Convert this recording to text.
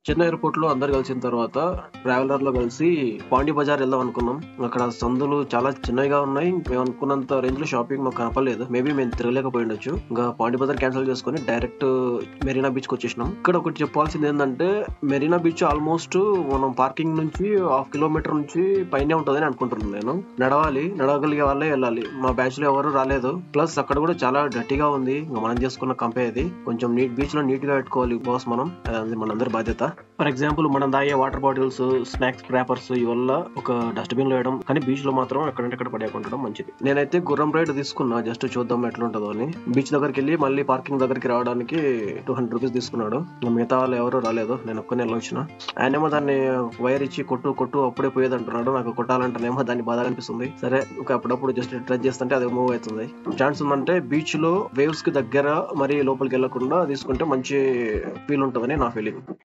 చెన్నై ఎయిర్‌పోర్ట్‌లో అందరూ కలిసిన తర్వాత ట్రావెలర్‌లో కలిసి పాండీ బజార్ వెళ్దాం అనుకున్నాం. అక్కడ సందులు చాలా చిన్నవిగా ఉన్నాయి. మేము అనుకున్నంత రేంజ్‌లో షాపింగ్ మాకు కనపడలేదు. మేబీ మేము తిరగలేకపోయిండొచ్చు. ఇంకా పాండీ బజార్ క్యాన్సిల్ చేసుకొని డైరెక్ట్ మెరీనా బీచ్‌కి వచ్చేసినాం. ఇక్కడ ఒకటి చెప్పాల్సింది ఏంటంటే మెరీనా బీచ్ ఆల్మోస్ట్ మనం పార్కింగ్ నుంచి హాఫ్ కిలోమీటర్ నుంచి పైనే ఉంటుందని అనుకుంటున్నాను నేను. నడవగలిగే వాళ్ళే వెళ్ళాలి. మా బ్యాచ్ లో ఎవరు రాలేదు. ప్లస్ అక్కడ కూడా చాలా డర్టీగా ఉంది. ఇంకా మనం చేసుకున్న కంపే అది. కొంచెం బీచ్ లో నీట్ గా పెట్టుకోవాలి బాస్ మనం. అది మనందరి బాధ్యత. ఫర్ ఎగ్జాంపుల్ మనం తాగే వాటర్ బాటిల్స్, స్నాక్స్ ర్యాపర్స్ ఇవల్ల ఒక డస్ట్బిన్ లో వేయడం, కానీ బీచ్ లో మాత్రం ఎక్కడంటే అక్కడ పడేయకుండా మంచిది. నేనైతే గుర్రం రైడ్ తీసుకున్నా జస్ట్ చూద్దాం ఎట్లుంటుందో అని. బీచ్ దగ్గరికి వెళ్ళి మళ్ళీ పార్కింగ్ దగ్గరికి రావడానికి 200 రూపీస్ తీసుకున్నాడు. మిగతా వాళ్ళు ఎవరు రాలేదు. నేను ఒక్కనే వెళ్ళొచ్చిన. ఆయనేమో దాన్ని వైర్ ఇచ్చి కొట్టు అప్పుడే పోయేది అంటున్నాడు. నాకు కొట్టాలంటేనేమో దాన్ని బాధ అనిపిస్తుంది. సరే ఇంకా అప్పుడప్పుడు జస్ట్ ట్రై చేస్తుంటే అది మూవ్ అవుతుంది. ఛాన్స్ ఉందంటే బీచ్ లో వేవ్స్ కి దగ్గర మరి లోపలికి వెళ్లకుండా తీసుకుంటే మంచి ఫీల్ ఉంటుందని నా ఫీలింగ్.